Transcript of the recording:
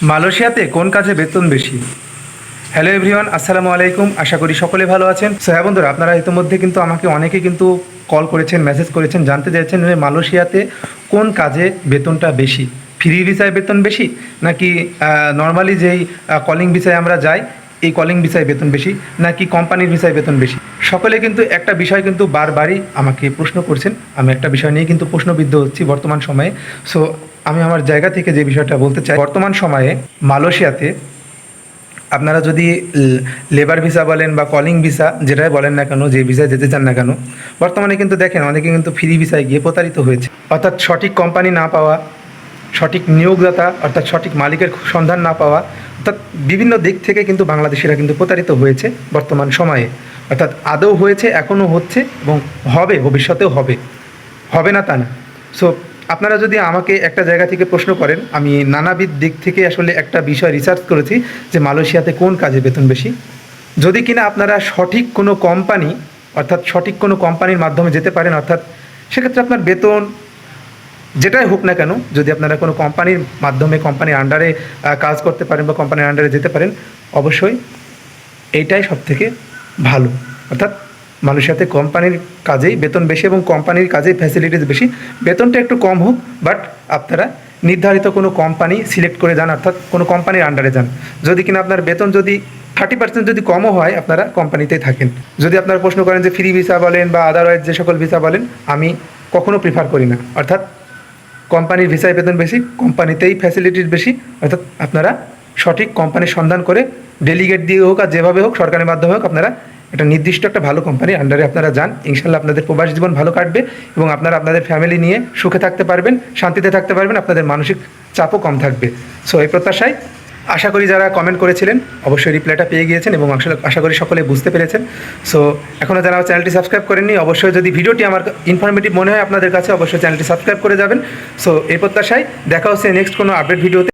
মালয়েশিয়াতে কোন কাজে বেতন বেশি? হ্যালো এভরিওয়ান, আসসালামু আলাইকুম। আশা করি সকলে ভালো আছেন। সো হ্যাঁ বন্ধুরা, আপনারা ইতিমধ্যে কিন্তু আমাকে অনেকে কিন্তু কল করেছেন, মেসেজ করেছেন, জানতে চাইছেন যে মালয়েশিয়াতে কোন কাজে বেতনটা বেশি। ফ্রি ভিসায় বেতন বেশি, নাকি নর্মালি যেই কলিং ভিসায় আমরা যাই এই কলিং ভিসায় বেতন বেশি, নাকি কোম্পানির ভিসায় বেতন বেশি? সকলে কিন্তু একটা বিষয় কিন্তু বারবারই আমাকে প্রশ্ন করছেন। আমি একটা বিষয় নিয়ে কিন্তু প্রশ্নবিদ্ধ হচ্ছি বর্তমান সময়ে। সো আমি আমার জায়গা থেকে যে বিষয়টা বলতে চাই, বর্তমান সময়ে মালয়েশিয়াতে আপনারা যদি লেবার ভিসা বলেন বা কলিং ভিসা যেটাই বলেন না কেন, যে ভিসায় যেতে চান না কেন, বর্তমানে কিন্তু দেখেন অনেকে কিন্তু ফ্রি ভিসায় গিয়ে প্রতারিত হয়েছে। অর্থাৎ সঠিক কোম্পানি না পাওয়া, সঠিক নিয়োগদাতা অর্থাৎ সঠিক মালিকের সন্ধান না পাওয়া, অর্থাৎ বিভিন্ন দিক থেকে কিন্তু বাংলাদেশিরা কিন্তু প্রতারিত হয়েছে বর্তমান সময়ে। অর্থাৎ আদৌ হয়েছে, এখনও হচ্ছে এবং হবে, ভবিষ্যতেও হবে, হবে না তা না। সো আপনারা যদি আমাকে একটা জায়গা থেকে প্রশ্ন করেন, আমি নানাবিধ দিক থেকে আসলে একটা বিষয় রিসার্চ করেছি যে মালয়েশিয়াতে কোন কাজে বেতন বেশি। যদি কিনা আপনারা সঠিক কোনো কোম্পানি অর্থাৎ সঠিক কোনো কোম্পানির মাধ্যমে যেতে পারেন, অর্থাৎ সেক্ষেত্রে আপনার বেতন যেটাই হোক না কেন, যদি আপনারা কোনো কোম্পানির মাধ্যমে কোম্পানির আন্ডারে কাজ করতে পারেন বা কোম্পানির আন্ডারে যেতে পারেন, অবশ্যই এইটাই সবথেকে ভালো। অর্থাৎ মালয়েশিয়াতে কোম্পানির কাজেই বেতন বেশি এবং কোম্পানির কাজেই ফ্যাসিলিটিস বেশি। বেতনটা একটু কম হোক, বাট আপনারা নির্ধারিত কোনো কোম্পানি সিলেক্ট করে যান, অর্থাৎ কোনো কোম্পানির আন্ডারে যান। যদি কিনা আপনার বেতন যদি 30% যদি কমও হয়, আপনারা কোম্পানিতেই থাকেন। যদি আপনারা প্রশ্ন করেন যে ফ্রি ভিসা বলেন বা আদারওয়াইজ যে সকল ভিসা বলেন, আমি কখনো প্রিফার করি না। অর্থাৎ কোম্পানির ভিসায় বেতন বেশি, কোম্পানিতেই ফ্যাসিলিটিস বেশি। অর্থাৎ আপনারা সঠিক কোম্পানির সন্ধান করে ডেলিগেট দিয়ে হোক আর যেভাবে হোক, সরকারের মাধ্যমে হোক, আপনারা একটা নির্দিষ্ট একটা ভালো কোম্পানির আন্ডারে আপনারা যান। ইনশাল্লাহ আপনাদের প্রবাস জীবন ভালো কাটবে এবং আপনারা আপনাদের ফ্যামিলি নিয়ে সুখে থাকতে পারবেন, শান্তিতে থাকতে পারবেন, আপনাদের মানসিক চাপও কম থাকবে। সো এই প্রত্যাশায় আশা করি যারা কমেন্ট করেছিলেন অবশ্যই রিপ্লাইটা পেয়ে গিয়েছেন এবং আশা করি সকলে বুঝতে পেরেছেন। সো এখনও যারা চ্যানেলটি সাবস্ক্রাইব করেননি, অবশ্যই যদি ভিডিওটি আমার ইনফরমেটিভ মনে হয় আপনাদের কাছে, অবশ্যই চ্যানেলটি সাবস্ক্রাইব করে যাবেন। সো এই প্রত্যাশায় দেখা হচ্ছে নেক্সট কোনো আপডেট ভিডিওতে।